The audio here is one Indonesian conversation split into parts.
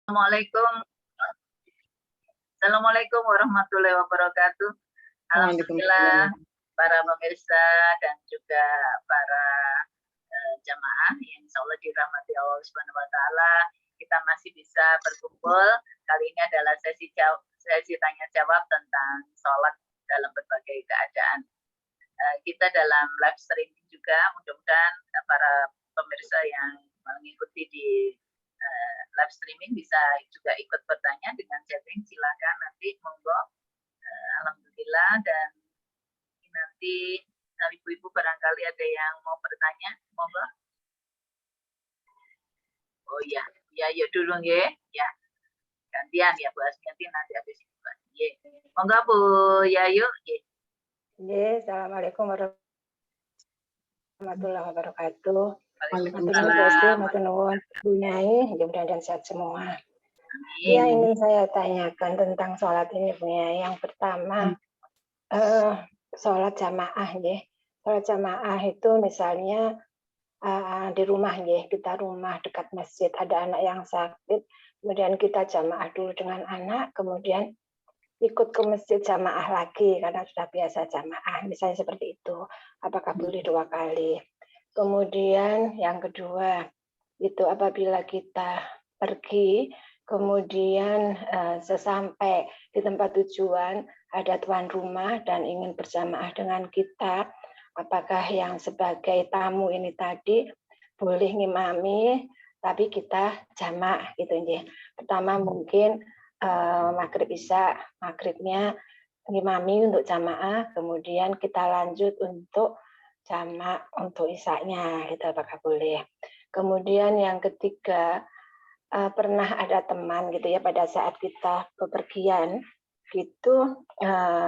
Assalamualaikum. Assalamualaikum warahmatullahi wabarakatuh. Alhamdulillah para pemirsa dan juga para jamaah yang insya Allah dirahmati Allah Subhanahu Wa Taala, kita masih bisa berkumpul. Kali ini adalah sesi tanya jawab tentang sholat dalam berbagai keadaan. Kita dalam live streaming juga, mudah-mudahan para pemirsa yang mengikuti di live streaming bisa juga ikut bertanya dengan chatting, silakan nanti monggo. Alhamdulillah, dan nanti ibu-ibu barangkali ada yang mau bertanya, monggo. Oh iya, ya yuk dulu ya, ya gantian ya Bu Asmiati nanti habis itu. Ya, monggo Bu Yayu. Ya, assalamualaikum warahmatullahi wabarakatuh. Waalaikumsalam. Bu Nyai, mudah-mudahan sehat semua. Ya, ingin saya tanyakan tentang sholat ini, Bu Nyai. Yang pertama, sholat jamaah, ya. Sholat jamaah itu misalnya di rumah, ya. Kita rumah dekat masjid, ada anak yang sakit, kemudian kita jamaah dulu dengan anak, kemudian ikut ke masjid jamaah lagi karena sudah biasa jamaah, misalnya seperti itu. Apakah boleh 2 kali? Kemudian yang kedua, itu apabila kita pergi, kemudian sesampai di tempat tujuan ada tuan rumah dan ingin berjamaah dengan kita, apakah yang sebagai tamu ini tadi boleh ngimami, tapi kita jamak gitu ya. Pertama mungkin maghrib isya, maghribnya ngimami untuk jamaah, kemudian kita lanjut untuk jamak untuk isaknya, itu apakah boleh. Kemudian yang ketiga, pernah ada teman gitu ya pada saat kita bepergian gitu,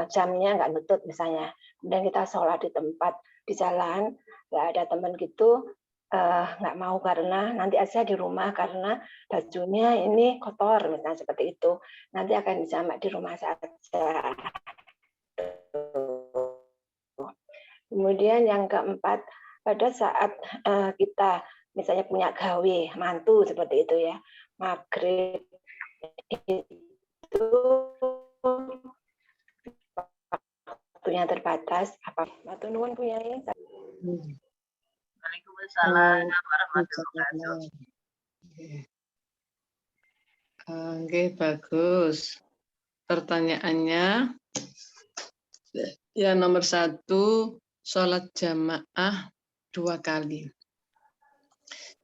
jamnya nggak nutup misalnya, kemudian kita sholat di tempat di jalan, nggak ada teman gitu, nggak mau karena nanti aja di rumah karena bajunya ini kotor misalnya seperti itu, nanti akan dijamak di rumah saja. Kemudian yang keempat, pada saat kita misalnya punya gawe mantu seperti itu ya, maghrib itu waktunya terbatas, apa matur nuwun Bu Yai. Waalaikumsalam warahmatullahi wabarakatuh. Oke, bagus. Pertanyaannya, ya nomor 1, sholat jamaah 2 kali.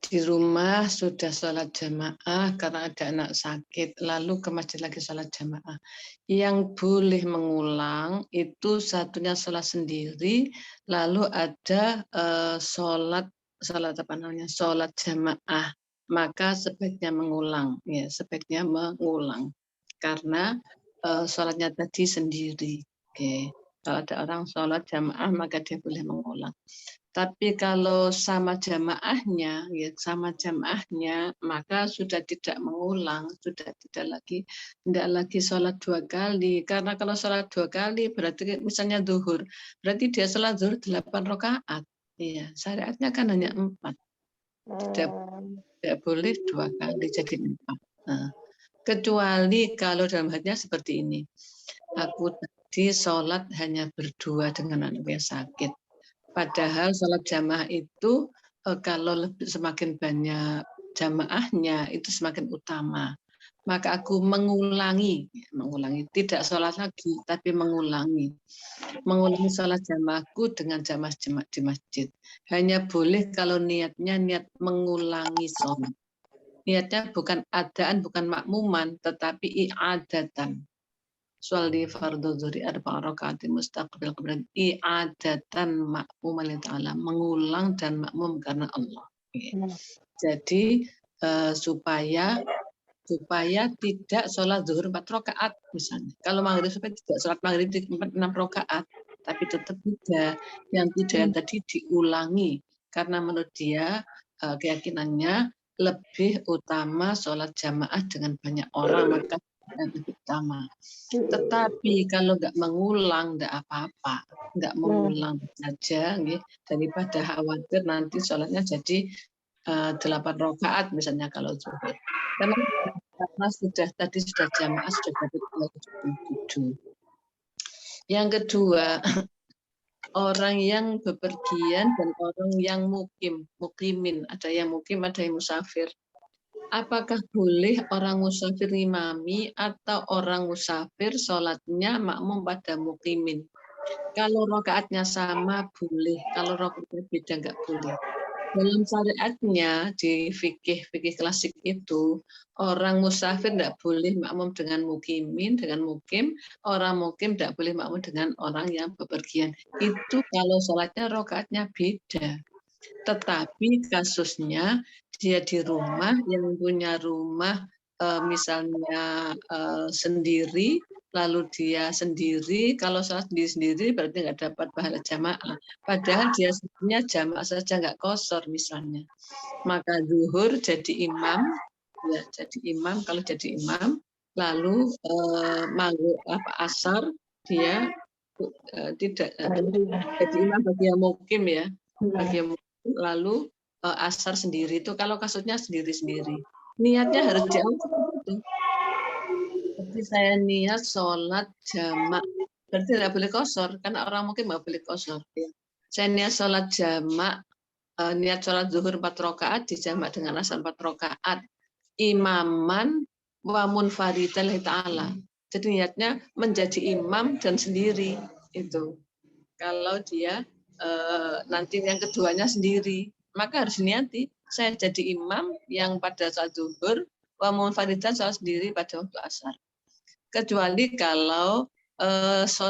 Di rumah sudah sholat jamaah karena ada anak sakit, lalu ke masjid lagi sholat jamaah. Yang boleh mengulang itu satunya sholat sendiri, lalu ada sholat jamaah. Maka sebaiknya mengulang, ya sebaiknya mengulang karena sholatnya tadi sendiri. Oke. Kalau ada orang sholat jamaah maka dia boleh mengulang. Tapi kalau sama jamaahnya, maka sudah tidak mengulang, sudah tidak lagi sholat 2 kali. Karena kalau sholat 2 kali berarti misalnya zuhur, berarti dia sholat zuhur 8 rakaat. Iya, syariatnya kan hanya 4. Tidak boleh 2 kali jadi 4. Nah, kecuali kalau dalam hatinya seperti ini. Aku tadi sholat hanya berdua dengan anak yang sakit. Padahal sholat jamaah itu kalau semakin banyak jamaahnya itu semakin utama. Maka aku mengulangi, tidak sholat lagi, tapi mengulangi sholat jamaahku dengan jamaah di masjid. Hanya boleh kalau niatnya niat mengulangi sholat. Niatnya bukan adaan, bukan makmuman, tetapi i'adatan. Sholli fardhu zuhri 4 rakaat mustaqbil qiblat i'adatan makmuman ta'ala, mengulang dan makmum karena Allah. Jadi supaya tidak sholat zuhur 4 rakaat misalnya. Kalau maghrib supaya tidak sholat maghrib 6 rakaat, tapi tetap tidak. Yang tadi diulangi karena menurut dia keyakinannya lebih utama sholat jamaah dengan banyak orang, maka yang lebih utama. Tetapi kalau nggak mengulang, nggak apa-apa, nggak mengulang saja, daripada khawatir nanti sholatnya jadi 8 rakaat misalnya kalau zuhur. Karena tadi sudah jamaah sudah dapat 27. Yang kedua, orang yang bepergian dan orang yang mukimin, ada yang mukim, ada yang musafir. Apakah boleh orang musafir imami atau orang musafir sholatnya makmum pada mukimin? Kalau rakaatnya sama boleh, kalau rakaatnya beda nggak boleh. Dalam syariatnya di fikih klasik itu orang musafir tidak boleh makmum dengan mukimin, dengan mukim, orang mukim tidak boleh makmum dengan orang yang bepergian. Itu kalau sholatnya rakaatnya beda. Tetapi kasusnya dia di rumah, yang punya rumah misalnya sendiri, lalu dia sendiri, kalau sholat sendiri berarti nggak dapat pahala jamaah. Padahal dia sebenarnya jamaah saja nggak qashar misalnya. Maka zuhur jadi imam, ya jadi imam, kalau jadi imam, lalu maghrib asar dia tidak jadi imam bagi yang mukim ya, bagi yang mukim, lalu asar sendiri itu kalau kasusnya sendiri-sendiri. Niatnya harus diawasi. Jadi saya niat sholat jamak, berarti tidak boleh qashar, karena orang mungkin nggak boleh qashar. Saya niat sholat jamak, niat sholat zuhur 4 rakaat dijamak dengan asar 4 rakaat, imaman wa munfaridan ta'ala. Jadi niatnya menjadi imam dan sendiri itu. Kalau dia nanti yang keduanya sendiri, maka harus niati saya jadi imam yang pada saat zuhur, wa munfaridan sholat sendiri pada waktu asar. Kecuali kalau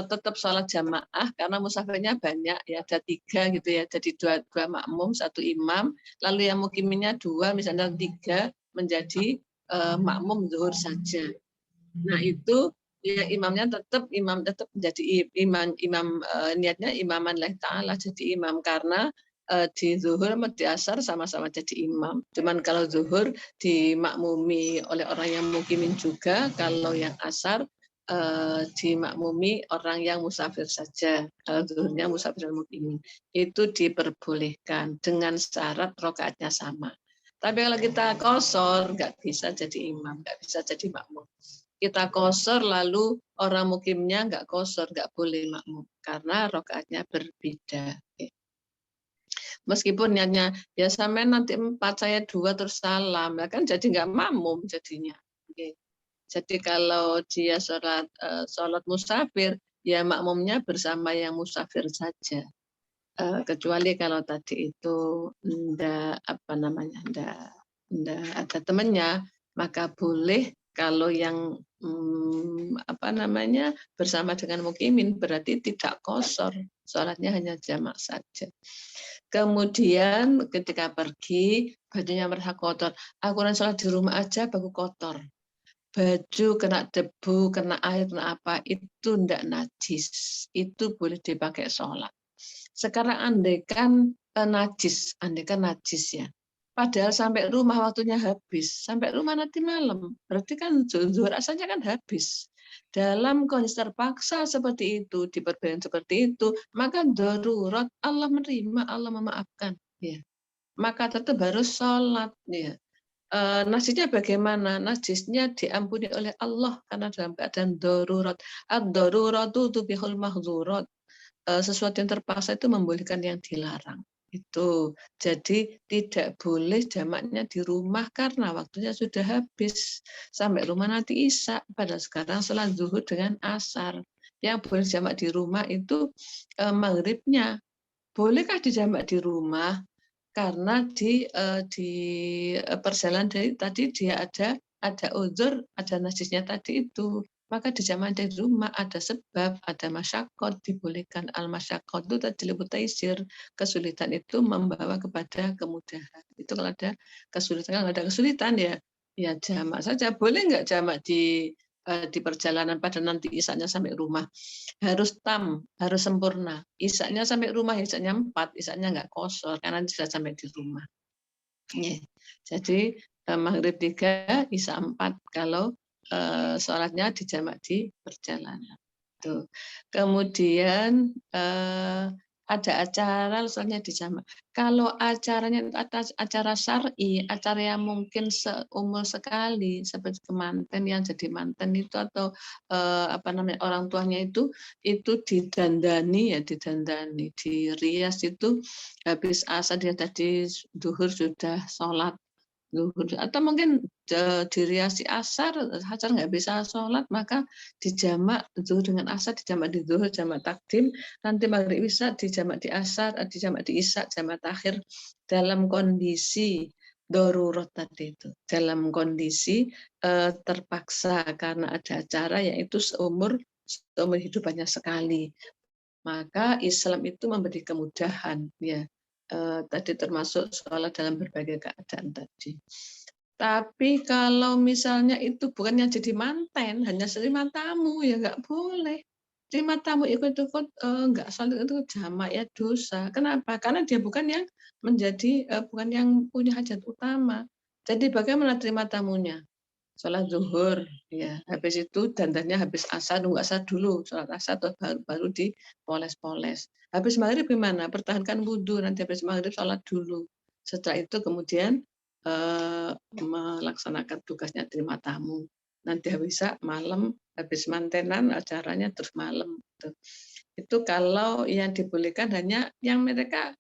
tetap sholat jamaah karena musafirnya banyak ya, ada 3 gitu ya, jadi dua makmum 1 imam, lalu yang mukiminnya 2 misalnya 3 menjadi makmum zuhur saja. Nah itu ya imam tetap menjadi imam niatnya imaman lillahi ta'ala, jadi imam karena di zuhur sama di asar sama-sama jadi imam. Cuman kalau zuhur dimakmumi oleh orang yang mukimin juga, kalau yang asar dimakmumi orang yang musafir saja. Kalau zuhurnya musafir dan mukimin itu diperbolehkan dengan syarat rakaatnya sama. Tapi kalau kita qashar nggak bisa jadi imam, nggak bisa jadi makmum. Kita qashar lalu orang mukimnya nggak qashar, nggak boleh makmum karena rakaatnya berbeda. Meskipun niatnya ya sampai nanti 4 saya 2 terus salam, ya kan jadi nggak makmum jadinya. Jadi kalau dia sholat musafir, ya makmumnya bersama yang musafir saja. Kecuali kalau tadi itu ndak ada temannya, maka boleh. Kalau yang bersama dengan mukimin berarti tidak qashar, sholatnya hanya jamak saja. Kemudian ketika pergi bajunya merasa kotor, aku sholat di rumah aja baku kotor. Baju kena debu, kena air, kena apa, itu ndak najis, itu boleh dipakai sholat. Sekarang andaikan najis ya. Padahal sampai rumah waktunya habis, sampai rumah nanti malam, berarti kan zuhur asalnya kan habis. Dalam kondisi terpaksa seperti itu, diperbolehkan seperti itu, maka darurat Allah menerima, Allah memaafkan. Ya. Maka tetap harus sholat. Ya. Najisnya bagaimana? Najisnya diampuni oleh Allah karena dalam keadaan darurat. Ad-daruratu tubihul mahzurat. Sesuatu yang terpaksa itu membolehkan yang dilarang. Itu jadi tidak boleh jamaknya di rumah karena waktunya sudah habis, sampai rumah nanti isya. Pada sekarang sholat zuhur dengan asar, yang boleh jamak di rumah itu maghribnya. Bolehkah dijamak di rumah karena di perjalanan tadi dia ada uzur, ada najisnya tadi itu, maka dijamak di rumah, ada sebab, ada masyakot, dibolehkan. Al-masyakot itu tajlibu taisir, kesulitan itu membawa kepada kemudahan. Itu kalau ada kesulitan, kalau ada kesulitan ya jamak saja. Boleh nggak jamak di perjalanan pada nanti isanya sampai rumah? Harus harus sempurna. Isanya sampai rumah, isanya 4, isanya nggak qashar karena sudah sampai di rumah. Jadi maghrib 3, isya 4 kalau sholatnya dijamak di perjalanan. Tuh. Kemudian ada acara misalnya di jamak. Kalau acaranya atas acara syar'i, acara yang mungkin seumur sekali seperti kemanten yang jadi manten itu atau apa namanya orang tuanya itu didandani ya didandani dirias itu habis asar dia tadi zuhur sudah sholat zuhur atau mungkin diriasi asar nggak bisa sholat maka dijamak zuhur dengan asar dijamak di zuhur jamak takdim nanti maghrib isya dijamak di asar dijamak di isya jamak takhir dalam kondisi darurat tadi itu dalam kondisi terpaksa karena ada acara yaitu seumur hidupannya sekali maka Islam itu memberi kemudahan ya tadi termasuk sholat dalam berbagai keadaan tadi. Tapi kalau misalnya itu bukan yang jadi manten, hanya terima tamu ya nggak boleh. Terima tamu ikut-ikut nggak sholat itu jamak ya dosa. Kenapa? Karena dia bukan yang bukan yang punya hajat utama. Jadi bagaimana terima tamunya? Sholat zuhur, ya habis itu dandannya habis asar, nunggu asar dulu, sholat asar atau baru dipoles-poles. Habis maghrib gimana? Pertahankan wudhu, nanti habis maghrib sholat dulu. Setelah itu kemudian melaksanakan tugasnya terima tamu. Nanti bisa malam habis mantenan acaranya terus malam. Itu kalau yang dibolehkan hanya yang mereka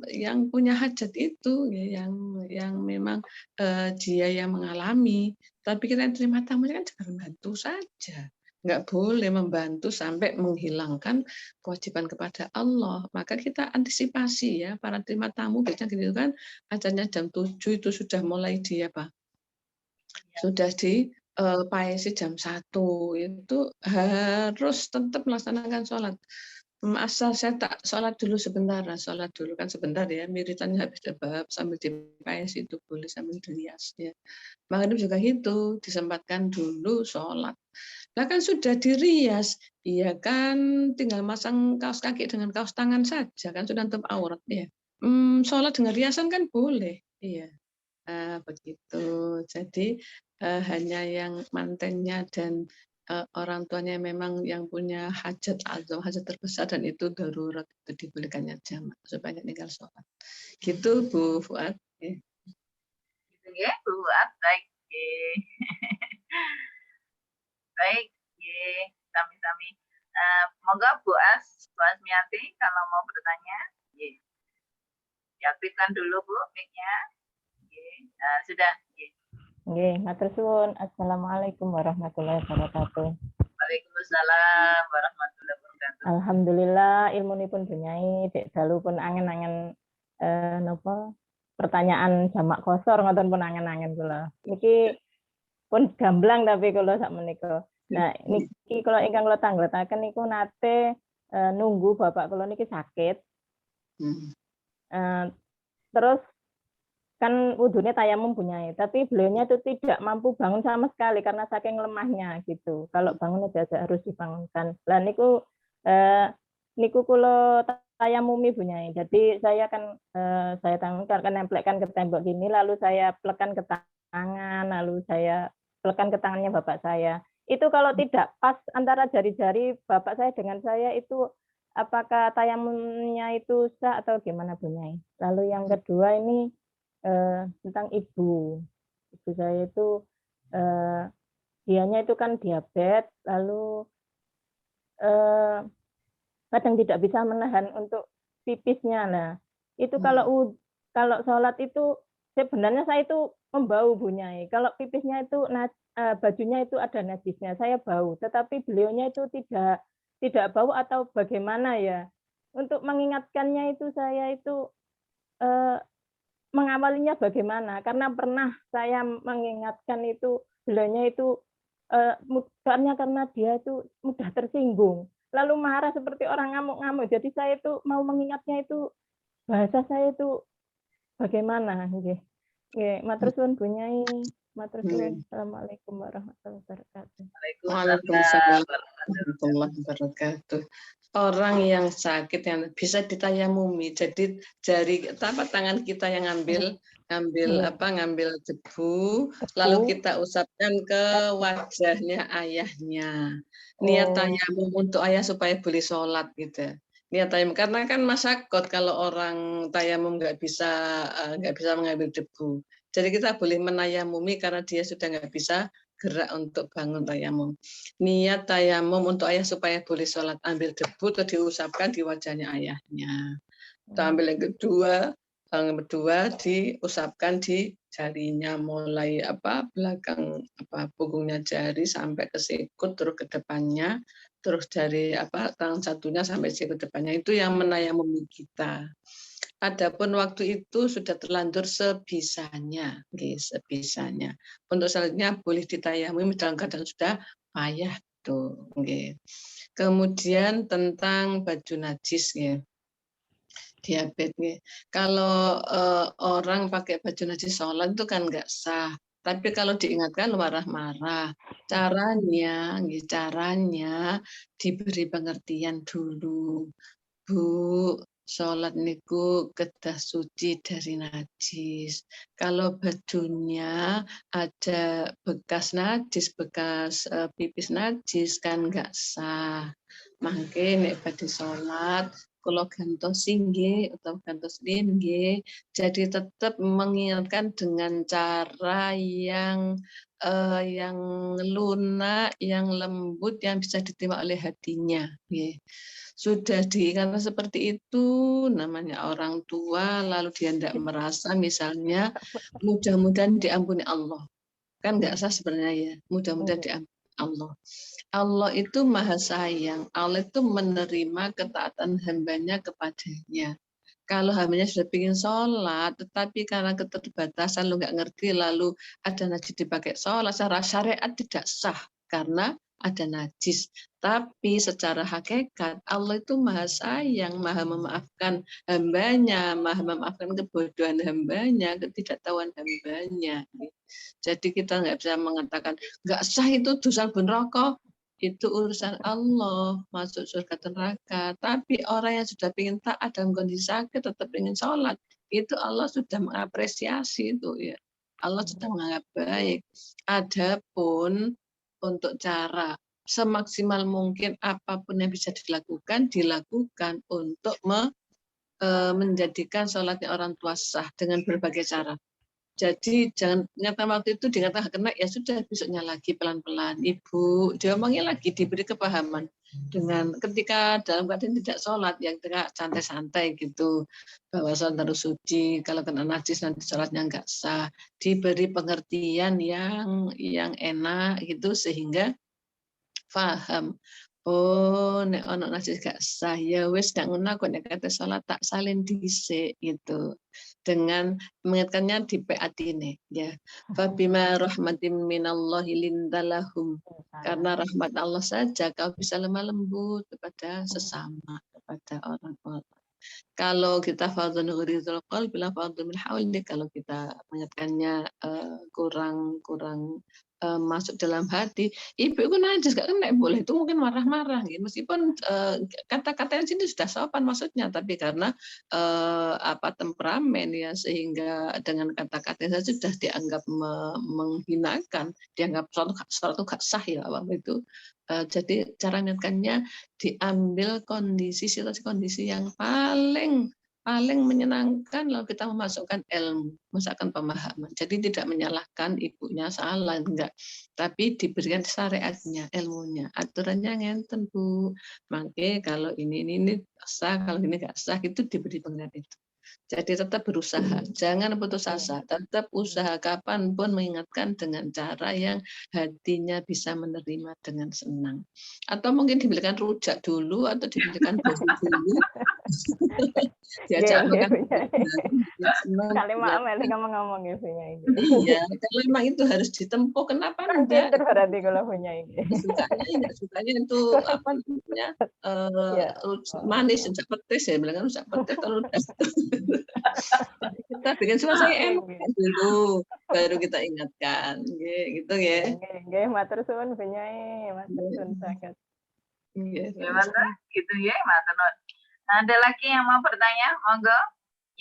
yang punya hajat itu yang memang dia yang mengalami tapi kita yang terima tamu kan cuma membantu saja nggak boleh membantu sampai menghilangkan kewajiban kepada Allah maka kita antisipasi ya para terima tamu biasanya gitu kan acaranya jam 7 itu sudah mulai sudah di paesi jam 1 itu harus tetap melaksanakan sholat asal saya tak sholat dulu sebentar, sholat dulu kan sebentar ya, wiridannya habis bab sambil dipais itu boleh sambil dirias ya. Maghrib juga gitu, disempatkan dulu sholat. Nah kan sudah dirias, iya kan tinggal masang kaos kaki dengan kaos tangan saja kan sudah nutup aurat ya. Sholat dengan riasan kan boleh, iya. Begitu. Jadi hanya yang mantennya dan orang tuanya memang yang punya hajat azam, hajat terbesar dan itu darurat itu dibolehkannya jamak supaya tinggal sholat. Gitu Bu Fuad. Gitu ya, Bu Fuad. Baik. Baik, sami-sami. Monggo Bu Asmiati kalau mau bertanya. Diaktifkan dulu Bu mic-nya. Sudah. Nggih, matur suwun. Assalamualaikum warahmatullahi wabarakatuh. Waalaikumsalam warahmatullahi wabarakatuh. Alhamdulillah ilmunipun Bunyai dek dalu pun angen-angen napa pertanyaan jamak kosor ngoten pun angen-angen kula. Niki pun gamblang tapi kula sak menika. Nah, niki kula ingkang kula tanggetaken niku nate nunggu bapak kula niki sakit. Terus kan wudhunya tayamum Bunyai, tapi beliaunya itu tidak mampu bangun sama sekali karena saking lemahnya gitu. Kalau bangun biasa harus dibangunkan. Lah niku kula tayamumi Bunyai. Jadi saya kan saya nempelkan ke tembok gini, lalu saya pelekan ke tangan, lalu saya pelekan ke tangannya bapak saya. Itu kalau tidak pas antara jari-jari bapak saya dengan saya itu apakah tayamumnya itu sah atau gimana Bunyai? Lalu yang kedua ini tentang ibu saya itu dianya itu kan diabetes lalu kadang tidak bisa menahan untuk pipisnya. Nah itu kalau sholat itu sebenarnya saya itu membau Bunyai. Kalau pipisnya itu bajunya itu ada najisnya saya bau, tetapi beliaunya itu tidak bau atau bagaimana ya. Untuk mengingatkannya itu saya itu mengawalinya bagaimana? Karena pernah saya mengingatkan itu beliaunya itu karena dia itu mudah tersinggung, lalu marah seperti orang ngamuk-ngamuk. Jadi saya itu mau mengingatnya itu bahasa saya itu bagaimana? Nggih. Nggih, matur suwun Bunyai. Matur suwun. Assalamualaikum warahmatullahi wabarakatuh. Waalaikumsalam warahmatullahi wabarakatuh. Orang yang sakit yang bisa ditayamumi, jadi jari tapak tangan kita yang ngambil debu, lalu kita usapkan ke wajahnya ayahnya. Niat tayamum untuk ayah supaya boleh sholat gitu. Ya tayamum karena kan masyakot kalau orang tayamum nggak bisa mengambil debu. Jadi kita boleh menayamumi karena dia sudah nggak bisa gerak untuk bangun tayamum. Niat tayamum untuk ayah supaya boleh sholat, ambil debu atau diusapkan di wajahnya ayahnya. Kita ambil yang kedua diusapkan di jarinya mulai belakang punggungnya jari sampai ke sikut terus ke depannya, terus dari tangan satunya sampai sikut depannya, itu yang menayamumi kita. Adapun waktu itu sudah terlanjur sebisanya, sebisanya. Untuk selanjutnya boleh ditayamumi dalam keadaan sudah payah tuh. Kemudian tentang baju najis diabetes. Kalau orang pakai baju najis sholat itu kan nggak sah. Tapi kalau diingatkan marah-marah. Caranya diberi pengertian dulu. Bu, sholat niku kedah suci dari najis. Kalau bajunya ada bekas najis, bekas pipis najis kan nggak sah. Mangke nek badhe sholat kalau gantos nggih atau gantos nggih, jadi tetap mengingatkan dengan cara yang lunak, yang lembut, yang bisa diterima oleh hatinya. Sudah diingatkan seperti itu, namanya orang tua, lalu dia tidak merasa misalnya mudah-mudahan diampuni Allah. Kan nggak sah sebenarnya ya, mudah-mudahan diampuni Allah. Allah itu maha sayang, Allah itu menerima ketaatan hambanya kepadanya. Kalau hambanya sudah ingin sholat, tetapi karena keterbatasan, lu nggak ngerti, lalu ada najis dipakai sholat, secara syariat tidak sah, karena ada najis. Tapi secara hakikat, Allah itu maha sayang, maha memaafkan hambanya, maha memaafkan kebodohan hambanya, ketidaktahuan hambanya. Jadi kita nggak bisa mengatakan, nggak sah itu dosa neraka. Itu urusan Allah, masuk surga neraka. Tapi orang yang sudah ingin taat dalam kondisi sakit tetap ingin sholat, itu Allah sudah mengapresiasi itu ya. Allah sudah menganggap baik. Adapun untuk cara semaksimal mungkin apapun yang bisa dilakukan untuk menjadikan sholatnya orang tua sah dengan berbagai cara. Jadi jangan nyata waktu itu dikatakan kena, ya sudah besoknya lagi pelan-pelan. Ibu diomongin lagi, diberi kepahaman dengan ketika dalam keadaan tidak sholat, yang tidak santai-santai gitu, bahwa sholat harus suci, kalau kena najis nanti sholatnya nggak sah, diberi pengertian yang enak gitu sehingga paham. Oh, nek ono najis gak sah ya wis gak ngono kok nek kate salat tak salin dhisik gitu. Dengan mengingatkannya di atine ya. Fabima rahmatin minallahi lindalahum. Karena rahmat Allah saja kau bisa lemah lembut kepada sesama, kepada orang-orang. Kalau kita fardhu ghuridul qalbi bila fardhu min hawli, kalau kita mengingatkannya kurang masuk dalam hati, ibu itu najis gak kena boleh, itu mungkin marah-marah gitu. Meskipun kata-kata yang sini sudah sopan maksudnya, tapi karena temperamen ya, sehingga dengan kata-kata saya sudah dianggap menghinakan, dianggap suatu gak sah ya itu. Jadi cara mengingatkannya diambil situasi kondisi yang paling menyenangkan, lalu kita memasukkan ilmu, memasukkan pemahaman. Jadi tidak menyalahkan ibunya salah, enggak. Tapi diberikan syariatnya, ilmunya, aturannya ngenten Bu. Makanya kalau ini sah, kalau ini enggak sah, itu diberi pengertian itu. Jadi tetap berusaha, jangan putus asa, tetap usaha kapanpun mengingatkan dengan cara yang hatinya bisa menerima dengan senang. Atau mungkin diberikan rujak dulu atau diberikan baju dulu. Diajak makan. Kali maaf ya ngomong-ngomong ya punya ini. Iya, kalau memang itu harus ditempuh, kenapa enggak? Pinter berarti kalau punya ini. Sukanya itu apa namanya? Manis, rujak petis ya, bilang rujak petis kalau udah. Kita bikin suasana enak dulu, baru kita ingatkan, gitu ya. Nggih, matur suwun Benyai, matur suwun sangat. Gimana? Gitu ya, matur nuwun. Ada lagi yang mau bertanya? Monggo.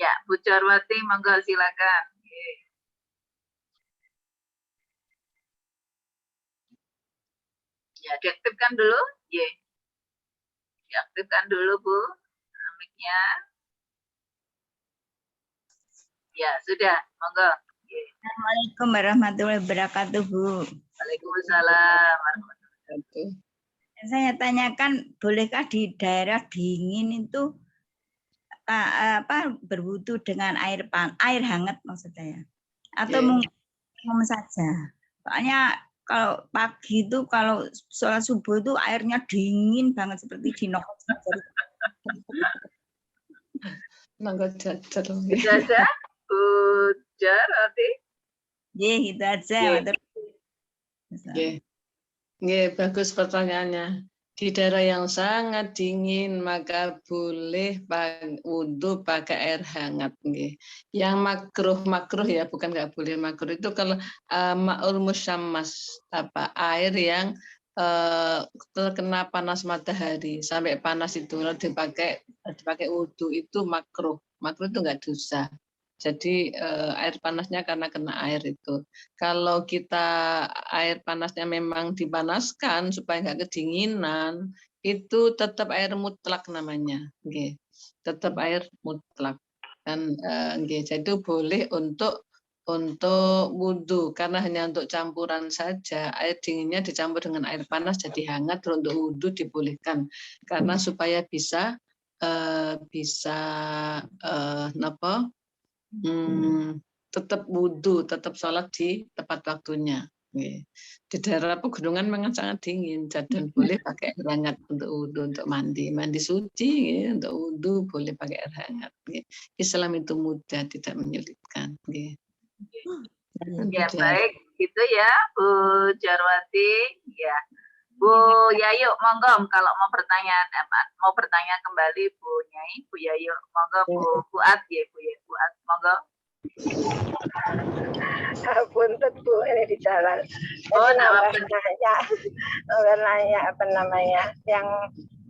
Ya, Bu Jarwati, monggo silakan. Ya, diaktifkan dulu. Diaktifkan dulu, Bu. mic-nya. Ya, sudah. Monggo. Assalamualaikum warahmatullahi wabarakatuh, Bu. Waalaikumsalam warahmatullahi wabarakatuh. Saya tanyakan, bolehkah di daerah dingin itu berwudu dengan air hangat maksud saya? Atau mungkin saja? Soalnya kalau pagi itu kalau sholat subuh itu airnya dingin banget seperti di Monggo jajar. Itu aja, ujar nanti. gitu aja. Bagus pertanyaannya. Di daerah yang sangat dingin maka boleh wudhu pakai air hangat. Yang makruh ya, bukan nggak boleh. Makruh itu kalau ma'ul musyammas, air yang terkena panas matahari sampai panas itu kalau dipakai wudhu itu makruh. Makruh itu nggak dosa. Jadi air panasnya karena kena air itu. Kalau kita air panasnya memang dipanaskan supaya nggak kedinginan, itu tetap air mutlak namanya. Tetap air mutlak. Dan jadi itu boleh untuk wudhu karena hanya untuk campuran saja. Air dinginnya dicampur dengan air panas jadi hangat. Untuk wudhu dibolehkan karena supaya bisa tetap wudhu, tetap sholat di tepat waktunya. Di daerah pegunungan memang sangat dingin, dan boleh pakai air hangat untuk wudhu, untuk mandi suci, untuk wudhu boleh pakai air hangat. Islam itu mudah, tidak menyulitkan. Ya baik, gitu ya Bu Jarwati. Ya, Bu Yayu, monggo kalau mau bertanya kembali Bu Nyai, Bu Yayu, monggo Bu Fuad ya, Bu Fuad, monggo. Buntut Bu, ini di jalan. Nanya apa namanya, yang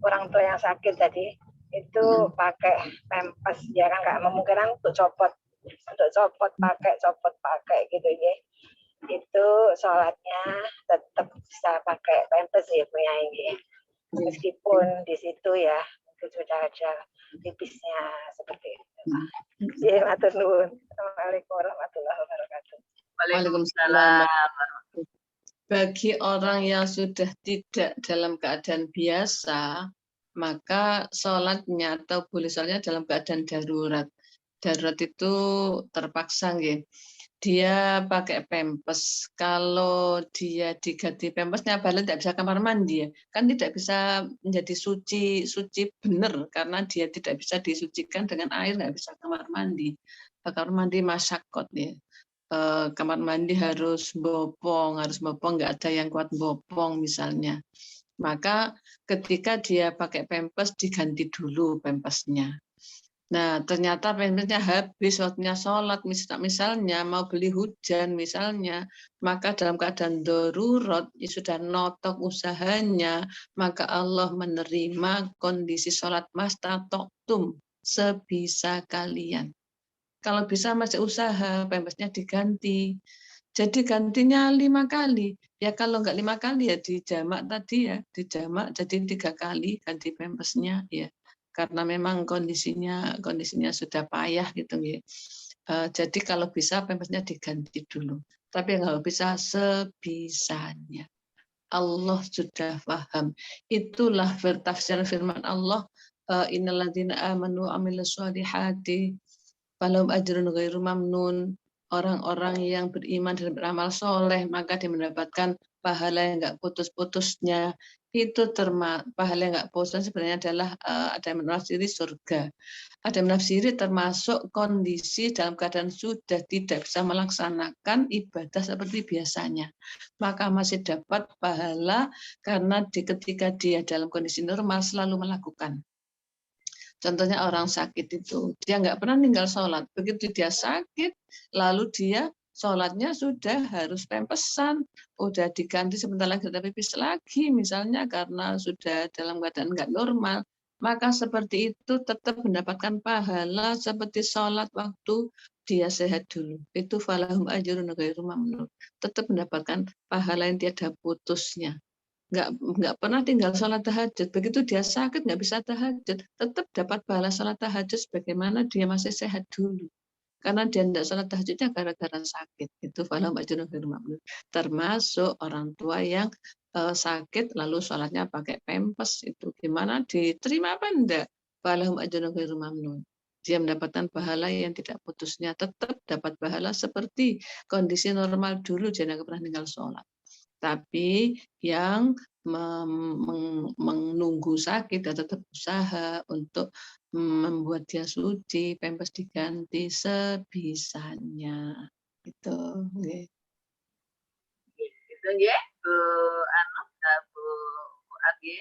orang tua yang sakit tadi itu pakai pempes, ya kan nggak memungkinkan untuk copot pakai gitu ya. Itu sholatnya tetap bisa pakai pempes ya punya ini, meskipun di situ ya itu sudah ada tipisnya seperti itu. Ya, matur nuwun. Assalamualaikum warahmatullahi wabarakatuh. Waalaikumsalam. Bagi orang yang sudah tidak dalam keadaan biasa, maka sholatnya atau boleh sholatnya dalam keadaan darurat. Darurat itu terpaksa, dia pakai pempes. Kalau dia diganti pempesnya, balik tidak bisa kamar mandi, kan tidak bisa menjadi suci benar karena dia tidak bisa disucikan dengan air, nggak bisa kamar mandi. Kamar mandi masyakot ya. Kamar mandi harus bopong, nggak ada yang kuat bopong misalnya. Maka ketika dia pakai pempes diganti dulu pempesnya. Nah, ternyata pempesnya habis waktunya sholat, misalnya mau beli hujan misalnya, maka dalam keadaan darurat, sudah notok usahanya, maka Allah menerima kondisi sholat mastatoktum sebisa kalian. Kalau bisa masih usaha, pempesnya diganti. Jadi gantinya 5 kali. Ya kalau nggak 5 kali ya dijamak tadi ya, dijamak jadi 3 kali ganti pempesnya ya. Karena memang kondisinya sudah payah gitu ya. Jadi kalau bisa pempesnya diganti dulu. Tapi kalau bisa sebisanya. Allah sudah paham. Itulah tafsir firman Allah. Innalladzina amanu amilus sholihati falahum ajrun ghairu mamnun. Orang-orang yang beriman dan beramal soleh maka dia mendapatkan pahala yang enggak putus-putusnya. Itu pahala yang enggak putus sebenarnya adalah ada yang menafsiri surga. Ada yang menafsiri termasuk kondisi dalam keadaan sudah tidak bisa melaksanakan ibadah seperti biasanya. Maka masih dapat pahala karena ketika dia dalam kondisi normal selalu melakukan. Contohnya orang sakit itu, dia nggak pernah tinggal sholat. Begitu dia sakit, lalu dia sholatnya sudah harus pempesan, udah diganti sebentar lagi ada pipis lagi, misalnya karena sudah dalam keadaan nggak normal. Maka seperti itu tetap mendapatkan pahala seperti sholat waktu dia sehat dulu. Itu falahum ajrun ghairu mamnun. Tetap mendapatkan pahala yang tiada putusnya. nggak pernah tinggal sholat tahajud. Begitu dia sakit nggak bisa tahajud, tetap dapat pahala sholat tahajud sebagaimana dia masih sehat dulu. Karena dia tidak sholat tahajudnya gara-gara sakit. Itu falahu ajrun ghairu mamnun. Termasuk orang tua yang sakit lalu sholatnya pakai pempes, itu gimana, diterima apa enggak? Falahu ajrun ghairu mamnun. Dia mendapatkan pahala yang tidak putusnya, tetap dapat pahala seperti kondisi normal dulu, dia nggak pernah tinggal sholat. Tapi yang menunggu sakit dan tetap usaha untuk membuat dia suci, pempes diganti sebisanya. Itu nggih. Itu nggih, Bu Bu Agi.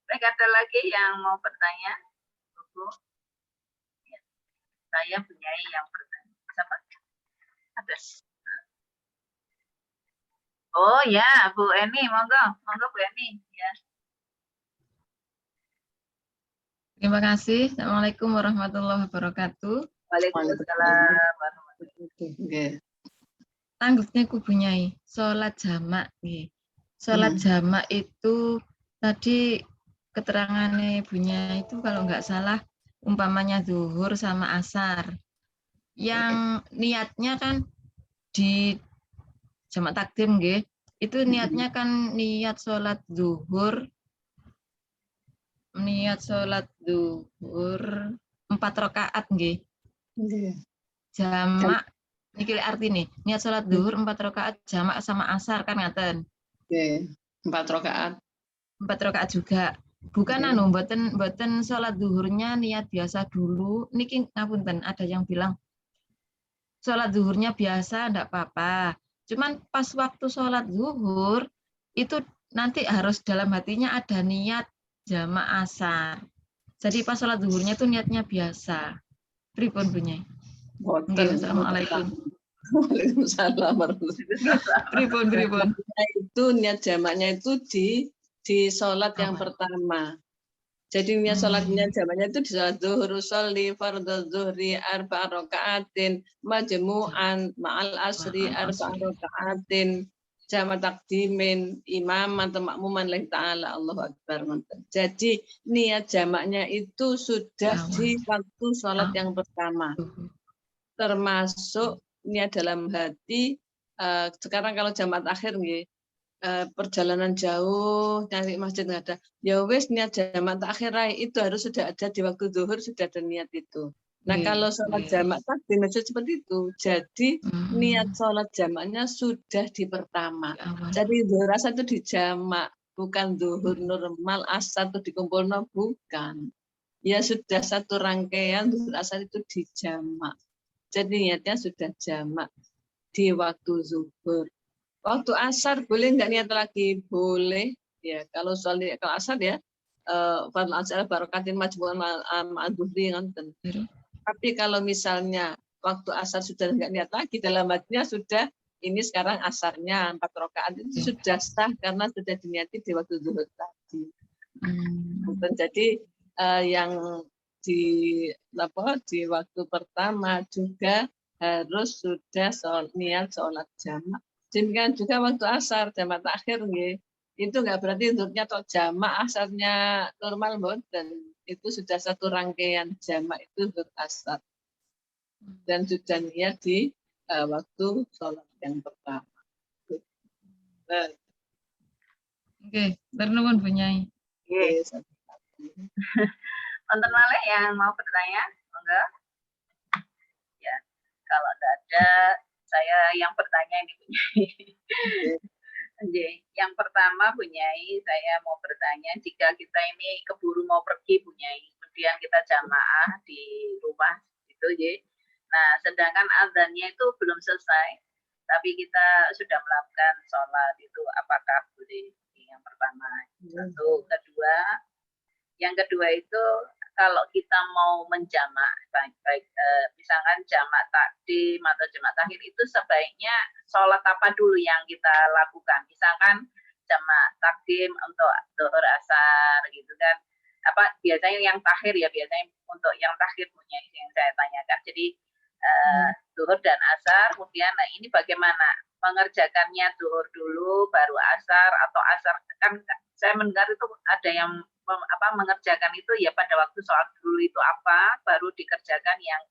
Baik, ada lagi yang mau bertanya? Bu? Ya. Saya punya yang bertanya. Siapa? Ada. Oh ya, Bu Eni, monggo Bu Eni. Ya. Terima kasih. Assalamualaikum warahmatullahi wabarakatuh. Waalaikumsalam warahmatullahi wabarakatuh. Tanggupnya Kubu Nyai, sholat jamak. Sholat jamak itu tadi keterangannya Ibunya itu kalau nggak salah umpamanya zuhur sama asar. Yang niatnya kan di jamak takdim, itu niatnya kan niat sholat zuhur 4 rakaat nggih. Jamak niki artine niat sholat zuhur 4 rakaat jamak sama asar kan ngaten. Nggih, 4 rakaat. 4 rakaat juga. Bukan mboten sholat zuhurnya niat biasa dulu. Niki ngapunten, ada yang bilang sholat zuhurnya biasa enggak apa-apa. Cuman pas waktu sholat zuhur itu nanti harus dalam hatinya ada niat jamak asar. Jadi pas sholat zuhurnya itu niatnya biasa. Pripun punya? Assalamualaikum. Waalaikumsalam warahmatullahi wabarakatuh. Pripun. Itu niat jamaknya itu di sholat yang pertama. Jadi niat sholatnya jamaknya itu di sholat zuhur, sholli fardhu zuhri 4 rakaatin majmu'an ma'al asri 4 rakaatin jamak takdimin imam atau makmuman lillahi ta'ala Allahu akbar. Jadi niat jamaknya itu sudah di waktu sholat yang pertama. Termasuk niat dalam hati. Sekarang kalau jamak akhir nggih, perjalanan jauh nyari masjid nggak ada, ya wes niat jamak takhir itu harus sudah ada di waktu zuhur, sudah ada niat itu. Nah kalau sholat jamak takdim masjid seperti itu, jadi niat sholat jamaknya sudah di pertama. Jadi zuhur asar itu di jamak, bukan zuhur normal asar itu dikumpul, no, bukan. Ya sudah satu rangkaian zuhur asar itu di jamak. Jadi niatnya sudah jamak di waktu zuhur. Waktu asar boleh nggak niat lagi? Boleh. Ya, kalau asar ya, fardhu asar barakatin majmu'an ma'adzuhri ngonten. Tapi kalau misalnya waktu asar sudah nggak niat lagi, dalam hatinya sudah ini sekarang asarnya 4 rakaat itu sudah sah karena sudah diniati di waktu zuhur tadi. Jadi yang di waktu pertama juga harus sudah niat sholat jamak. Demikian juga waktu asar jamak takhir nggih. Itu enggak berarti zuhurnya tok jamak, asarnya normal mboten. Itu sudah satu rangkaian jamak itu zuhur asar. Dan sudah niat di waktu sholat yang pertama. Oke, bernuwun Bu Nyai. Nggih. Wonten malih yang mau bertanya? Monggo. Ya. Kalau tidak ada, saya yang bertanya ini Bu Nyai. Yang pertama Bu Nyai, saya mau bertanya, jika kita ini keburu mau pergi Bu Nyai, kemudian kita jamaah di rumah itu, nah sedangkan azannya itu belum selesai, tapi kita sudah melakukan sholat itu, apakah boleh? Yang pertama. Satu, yang kedua itu kalau kita mau menjamak, baik misalkan jamak takdim atau jamak takhir itu sebaiknya sholat apa dulu yang kita lakukan? Misalkan jamak takdim untuk zuhur asar gitu kan? Apa biasanya yang takhir ya, biasanya untuk yang takhir punya yang saya tanyakan. Jadi zuhur dan asar, kemudian nah ini bagaimana mengerjakannya zuhur dulu baru asar, atau asar, kan saya mendengar itu ada yang mengerjakan itu ya pada waktu sholat dulu itu apa, baru dikerjakan yang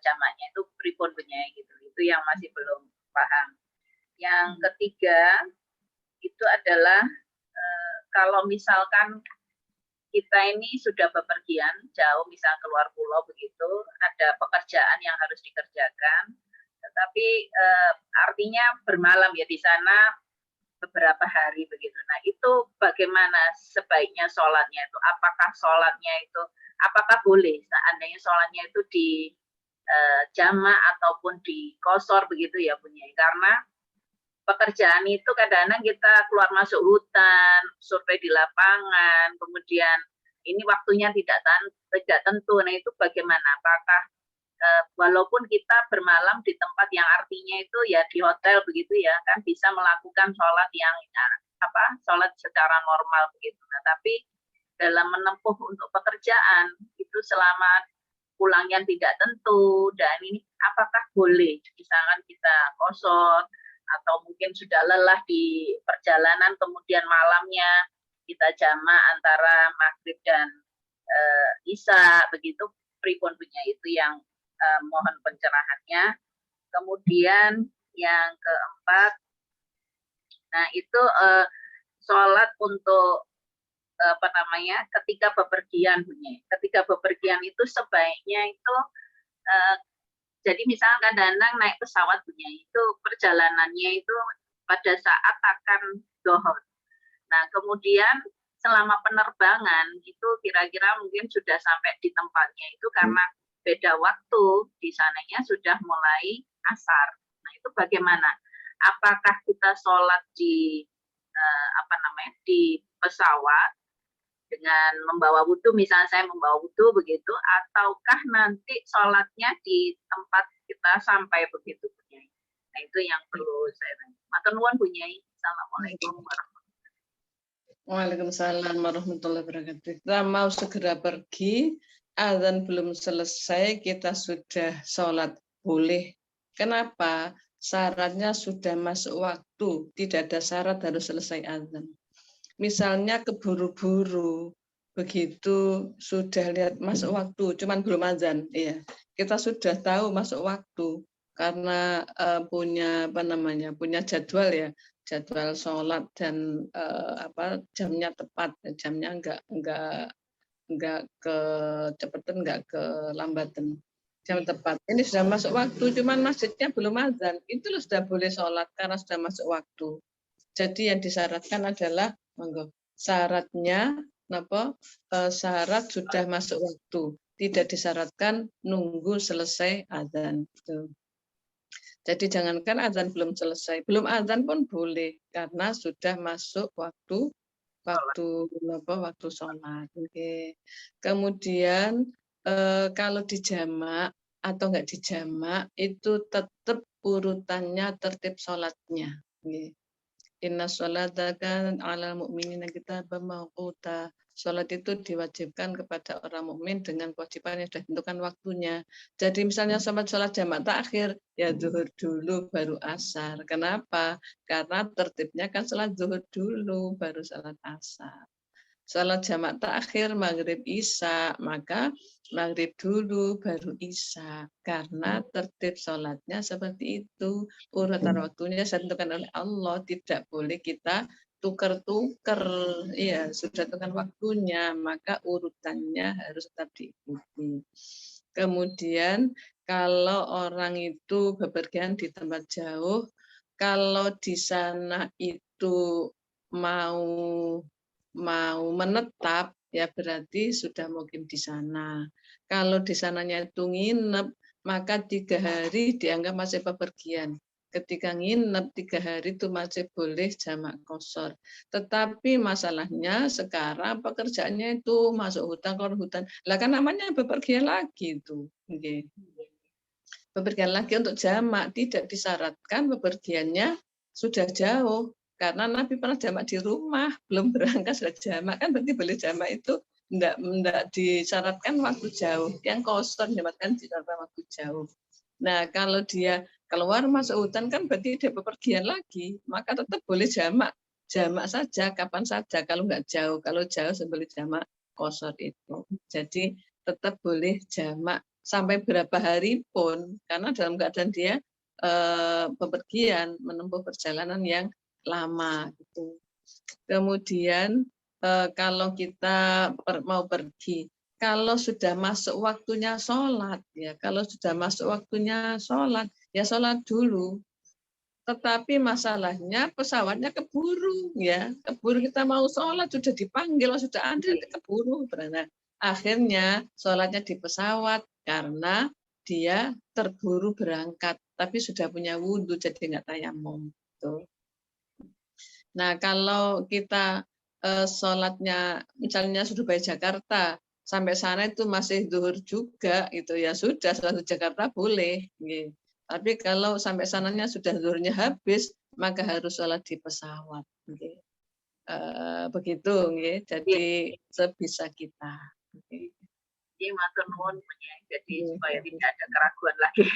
jamaknya itu pripun punya gitu. Itu yang masih belum paham. Yang ketiga itu adalah kalau misalkan kita ini sudah bepergian jauh, misal keluar pulau begitu, ada pekerjaan yang harus dikerjakan, tetapi artinya bermalam ya di sana beberapa hari begitu. Nah itu bagaimana sebaiknya sholatnya itu? Apakah sholatnya itu, apakah boleh seandainya sholatnya itu di jamak ataupun di qashar begitu ya punya? Karena pekerjaan itu kadang-kadang kita keluar masuk hutan, survei di lapangan, kemudian ini waktunya tidak tentu. Nah itu bagaimana? Apakah walaupun kita bermalam di tempat yang artinya itu ya di hotel begitu ya, kan bisa melakukan sholat yang sholat secara normal begitu. Nah tapi dalam menempuh untuk pekerjaan itu selama pulangnya tidak tentu, dan ini apakah boleh misalkan kita qashar, atau mungkin sudah lelah di perjalanan, kemudian malamnya kita jamak antara maghrib dan isya begitu, pripun punya itu yang mohon pencerahannya. Kemudian yang keempat, nah itu sholat untuk ketika bepergian punya. Ketika bepergian itu sebaiknya itu jadi misalnya kadang-kadang naik pesawat punya itu perjalanannya itu pada saat akan zuhur. Nah kemudian selama penerbangan itu kira-kira mungkin sudah sampai di tempatnya itu karena beda waktu di sananya sudah mulai asar. Nah itu bagaimana? Apakah kita sholat di di pesawat dengan membawa wudhu, misalnya saya membawa wudhu begitu, ataukah nanti sholatnya di tempat kita sampai begitu punya? Nah itu yang perlu saya tanya. Matur nuwun Bunyai. Assalamualaikum warahmatullahi wabarakatuh. Waalaikumsalam warahmatullahi wabarakatuh. Kita mau segera pergi, azan belum selesai, kita sudah sholat, boleh. Kenapa? Syaratnya sudah masuk waktu, tidak ada syarat harus selesai azan. Misalnya keburu-buru, begitu sudah lihat masuk waktu, cuman belum azan, ya kita sudah tahu masuk waktu karena punya punya jadwal ya, jadwal sholat dan jamnya tepat, jamnya enggak kecepatan, enggak kelambatan, jam tepat. Ini sudah masuk waktu, cuman masjidnya belum azan, itu sudah boleh sholat karena sudah masuk waktu. Jadi yang disyaratkan adalah syaratnya syarat sudah masuk waktu, tidak disyaratkan nunggu selesai azan. Jadi jangankan azan belum selesai, belum azan pun boleh karena sudah masuk waktu sholat. Oke. Kemudian kalau dijamak atau enggak dijamak itu tetap urutannya tertib sholatnya. Oke. Inna sholata kanat 'alal mu'minina kitaban mawquta. Sholat itu diwajibkan kepada orang mukmin dengan kewajiban yang sudah ditentukan waktunya. Jadi misalnya sholat jamak takhir, ya zuhur dulu baru asar. Kenapa? Karena tertibnya kan sholat zuhur dulu baru sholat asar. Sholat jamak takhir maghrib isya, maka maghrib dulu baru isya, karena tertib sholatnya seperti itu. Urutan waktunya ditentukan oleh Allah, tidak boleh kita tukar-tukar. Ya, sudah tentukan waktunya, maka urutannya harus tetap diikuti. Kemudian kalau orang itu bepergian di tempat jauh, kalau di sana itu mau menetap, ya berarti sudah mukim di sana. Kalau di sananya itu nginep, maka 3 hari dianggap masih bepergian. Ketika nginep 3 hari itu masih boleh jamak qashar. Tetapi masalahnya sekarang pekerjaannya itu masuk hutan, keluar hutan. Lah kan namanya bepergian lagi itu. Okay. Bepergian lagi untuk jamak, tidak disyaratkan bepergiannya sudah jauh. Karena Nabi pernah jamak di rumah, belum berangkat sudah jamak, kan berarti boleh jamak itu enggak disyaratkan waktu jauh. Yang qashar jamakkan disyaratkan waktu jauh. Nah, kalau dia keluar masuk hutan kan berarti dia bepergian lagi, maka tetap boleh jamak saja kapan saja kalau nggak jauh. Kalau jauh sembelih jamak qasar itu. Jadi tetap boleh jamak sampai berapa hari pun, karena dalam keadaan dia bepergian menempuh perjalanan yang lama gitu. Kemudian kalau kita mau pergi, kalau sudah masuk waktunya sholat, ya kalau sudah masuk waktunya sholat, ya sholat dulu. Tetapi masalahnya pesawatnya keburu, ya keburu kita mau sholat sudah dipanggil, sudah antri keburu. Nah, akhirnya sholatnya di pesawat karena dia terburu berangkat, tapi sudah punya wudhu jadi nggak tayamum. Tuh. Nah, kalau kita sholatnya misalnya Surabaya Jakarta sampai sana itu masih zuhur juga, itu ya sudah sholat di Jakarta boleh. Gitu. Tapi kalau sampai sananya sudah zuhurnya habis, maka harus sholat di pesawat. Gitu. Begitu, gitu. Jadi sebisa kita. Gitu. Jadi matur nuwun jadi supaya tidak ada keraguan lagi.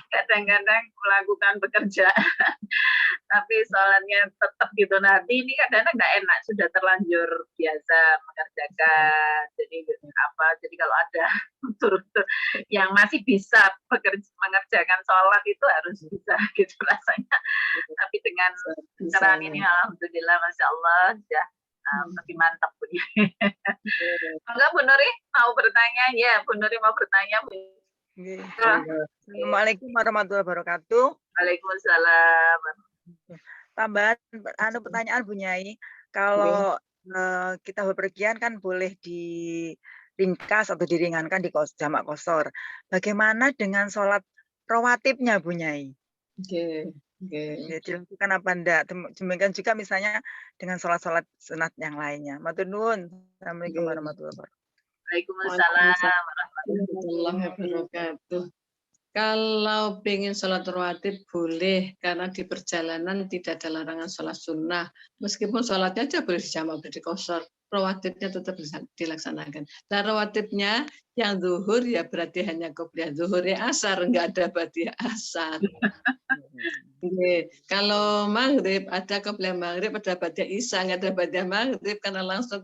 Kadang-kadang melakukan pekerjaan tapi sholatnya tetap gitu. Nah, ini kadang-kadang nggak enak, sudah terlanjur biasa mengerjakan. Jadi kalau ada yang masih bisa mengerjakan sholat itu harus bisa gitu rasanya. Tapi dengan pencerahan ini alhamdulillah, masya Allah, sudah lebih mantap punya. Enggak, Bu Nuri mau bertanya? Ya, Bu Nuri mau bertanya. Assalamualaikum warahmatullahi wabarakatuh. Waalaikumsalam. Tambahan pertanyaan Bu Nyai, kalau kita bepergian kan boleh diringkas atau diringankan di jamak qasar. Bagaimana dengan sholat rawatibnya Bu Nyai? Oke. Dilakukan apa enggak? Demikian juga misalnya dengan sholat-sholat sunat yang lainnya. Matur nuwun. Assalamualaikum warahmatullahi wabarakatuh. Waalaikumsalam warahmatullahi wabarakatuh. Kalau pengen sholat rawatib boleh, karena di perjalanan tidak ada larangan sholat sunnah. Meskipun sholatnya aja boleh dijamak, boleh dikosor, rawatibnya tetap bisa dilaksanakan. Nah, rawatibnya yang zuhur ya berarti hanya qobliyah zuhur, ya asar, enggak ada ba'diyah asar. Kalau maghrib ada qobliyah maghrib, ada ba'diyah isya, enggak ada ba'diyah maghrib karena langsung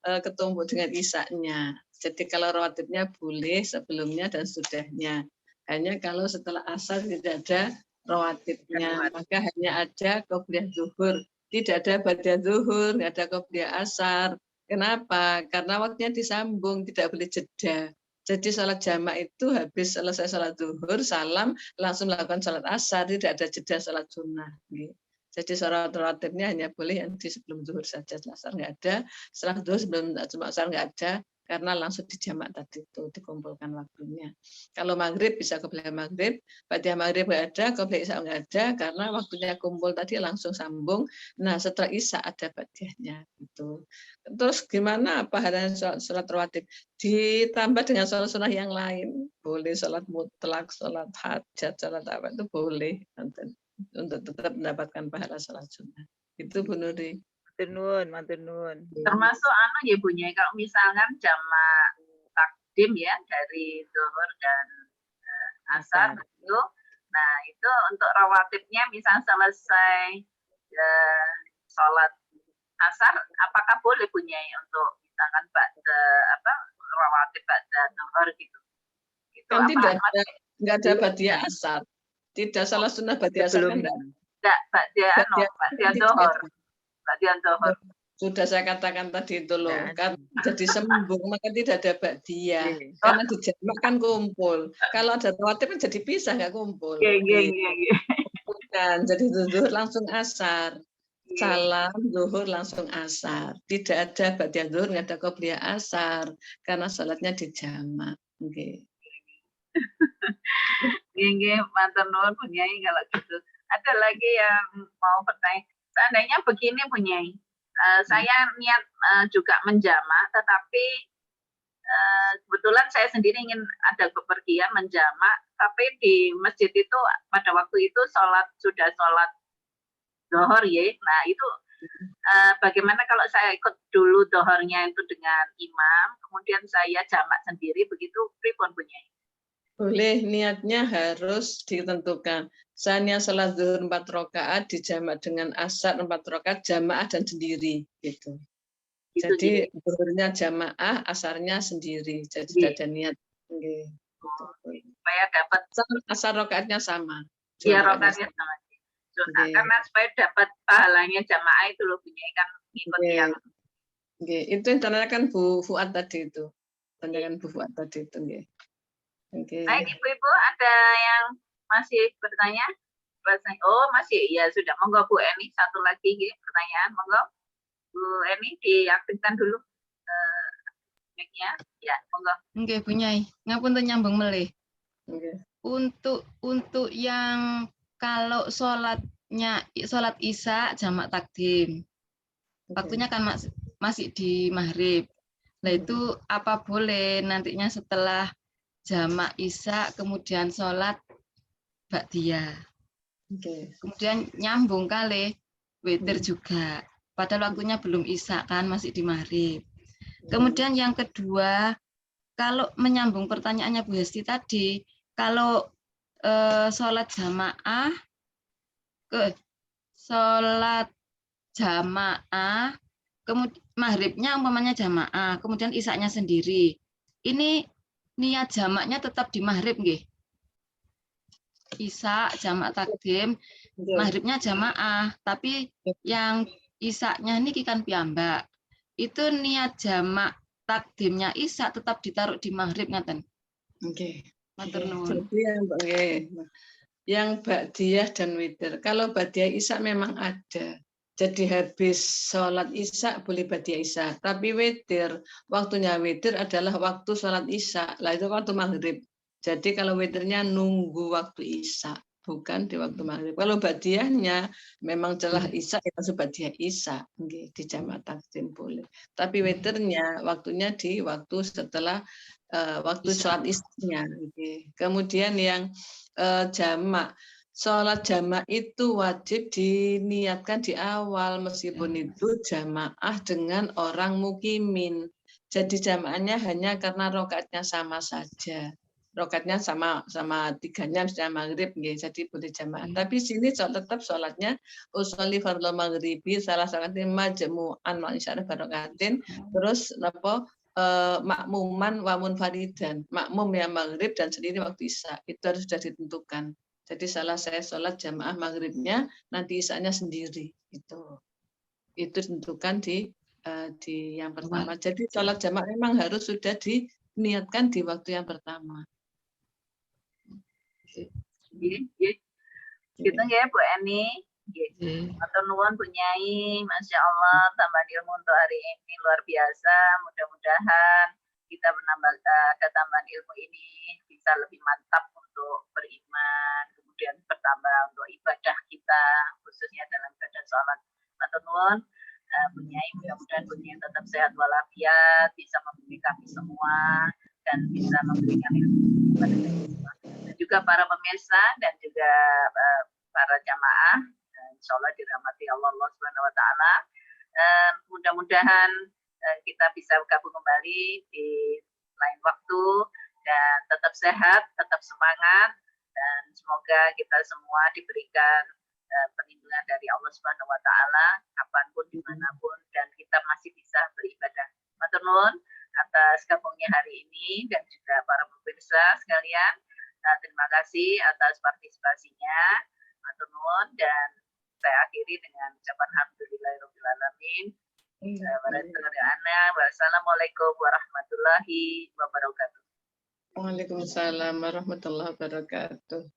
ketumbuk dengan isya-nya. Jadi kalau rawatibnya boleh sebelumnya dan sudahnya. Hanya kalau setelah asar tidak ada rawatibnya, maka hanya ada qobliyah zuhur. Tidak ada ba'diyah zuhur, tidak ada qobliyah asar. Kenapa? Karena waktunya disambung, tidak boleh jeda. Jadi sholat jamak itu habis selesai sholat zuhur, salam, langsung melakukan sholat asar, tidak ada jeda sholat sunnah. Jadi sholat rawatibnya hanya boleh yang di sebelum zuhur saja, setelah asar nggak ada, setelah zuhur sebelum asar nggak ada, karena langsung dijamak tadi itu dikumpulkan waktunya. Kalau maghrib bisa qobliyah maghrib, ba'diyah maghrib nggak ada, qobliyah isya nggak ada, karena waktunya kumpul tadi langsung sambung. Nah setelah isya ada ba'diyahnya itu. Terus gimana pahalanya sholat rawatib? Ditambah dengan sholat sunnah yang lain, boleh sholat mutlak, sholat hajat, sholat apa itu boleh untuk tetap mendapatkan pahala sholat sunnah. Itu Bu Nuri. Matur nuwun. Termasuk ya Bu Nyai, kalau misalkan jamak takdim ya dari zuhur dan asar itu, nah itu untuk rawatibnya misalnya selesai sholat asar, apakah boleh Bu Nyai untuk misalkan rawatib ba'da zuhur gitu? Itu kan tidak ada ba'diyah asar, tidak salah sunnah ba'diyah asar kan enggak, ba'diyah zuhur. Sudah saya katakan tadi itu loh, kan jadi sembung maka tidak ada ba'diyah, karena di jamak kan kumpul. Kalau ada rawatib kan jadi pisah, nggak kumpul. Kan jadi zuhur langsung asar, salam zuhur langsung asar, tidak ada ba'diyah zuhur, nggak ada qobliyah asar, karena sholatnya di jamak. Matur nuwun Bu Nyai kalau gitu. Ada lagi yang mau bertanya? Seandainya begini Bu Nyai, saya niat juga menjamak, tetapi kebetulan saya sendiri ingin ada bepergian menjamak, tapi di masjid itu pada waktu itu sudah sholat zuhur ya. Nah itu bagaimana kalau saya ikut dulu zuhurnya itu dengan imam, kemudian saya jamak sendiri, begitu pripun Bu Nyai? Boleh, niatnya harus ditentukan. Misalnya salat zuhur 4 rakaat dijamak dengan asar 4 rakaat, jamaah dan sendiri gitu. Gitu, Jadi zuhurnya jamaah, asarnya sendiri. Jadi Iya. ada niat. Oke. supaya dapat Asar rakaatnya sama. ya Dua rokatnya rakaatnya sama. So, Oke. karena supaya dapat pahalanya jamaah itu loh Bunyai kan ikut Oke. yang Oke. Itu yang tanyakan Bu Fuad tadi itu. Tanyakan Bu Fuad tadi itu. Oke. Oke. Baik ibu-ibu ada yang masih bertanya? Oh masih, ya sudah. Monggo Bu Eni satu lagi pertanyaan. Monggo Bu Eni diaktifkan dulu mic-nya. Ya, monggo. Nggih, Bu Nyai. Ngapunten nyambung melih. Oke. Untuk yang kalau sholat isya jamak takdim, waktunya kan masih di maghrib. Nah itu apa boleh nantinya setelah jamak isya kemudian sholat ba'diyah. Oke. Kemudian nyambung kali witir juga. Padahal waktunya belum isya kan masih di maghrib. Kemudian yang kedua, kalau menyambung pertanyaannya Bu Hesti tadi, kalau sholat jamaah kemudian maghribnya umpamanya jamaah, kemudian isaknya sendiri. Ini niat jamaknya tetap di maghrib nggih? Isya jamak takdim, maghribnya jamaah, tapi yang isaknya ini kan piyambak. Itu niat jamak takdimnya isya tetap ditaruh di maghrib ngaten. Oke. Matur nuwun. Jadi yang ba'diyah dan witir. Kalau ba'diyah isya memang ada. Jadi habis sholat isya boleh ba'diyah isya. Tapi witir, waktunya witir adalah waktu sholat isya. Lah itu waktu maghrib. Jadi kalau witirnya nunggu waktu isya, bukan di waktu maghrib. Kalau ba'diyahnya memang celah isya, itu langsung ba'diyah isya. Di jamak takdim boleh. Tapi witirnya waktunya di waktu setelah waktu sholat isya. Kemudian yang jamak. Sholat jamak itu wajib diniatkan di awal, meskipun itu jamaah dengan orang mukimin. Jadi jamaahnya hanya karena rakaatnya sama saja. Rakaatnya sama tiganya misalnya maghrib, jadi boleh jamaah. Tapi sini tetap sholatnya usolli fardhu maghribi salah satu majmu'an ma'isyara barakatin, terus makmuman wamun faridan, makmum yang maghrib dan sendiri waktu isya, itu harus sudah ditentukan. Jadi salah saya sholat jamaah maghribnya, nanti isyanya sendiri, itu ditentukan di yang pertama. Jadi sholat jamaah memang harus sudah diniatkan di waktu yang pertama. Gitu ya Bu Eni. Matur nuwun Bu Nyai, Masya Allah, tambah ilmu untuk hari ini luar biasa. Mudah-mudahan kita menambah ketambahan ilmu ini bisa lebih mantap untuk beriman, kemudian bertambah untuk ibadah kita, khususnya dalam ibadah sholat. Matur nuwun, Bu Nyai, mudah-mudahan Bu Nyai tetap sehat walafiat, bisa membimbing kami semua dan bisa memberikan ilmu kepada kami semua. Dan juga para pemirsa dan juga para jamaah, insya Allah dirahmati Allah Subhanahu Wa Taala. Mudah-mudahan kita bisa bergabung kembali di lain waktu dan tetap sehat, tetap semangat, dan semoga kita semua diberikan perlindungan dari Allah Subhanahu Wa Taala kapanpun dimanapun dan kita masih bisa beribadah. Matur nuwun atas gabungnya hari ini dan juga para pemirsa sekalian. Terima kasih atas partisipasinya. Matur nuwun dan saya akhiri dengan ucapan alhamdulillahirabbil alamin. Wassalamualaikum warahmatullahi wabarakatuh. Waalaikumsalam warahmatullahi wabarakatuh.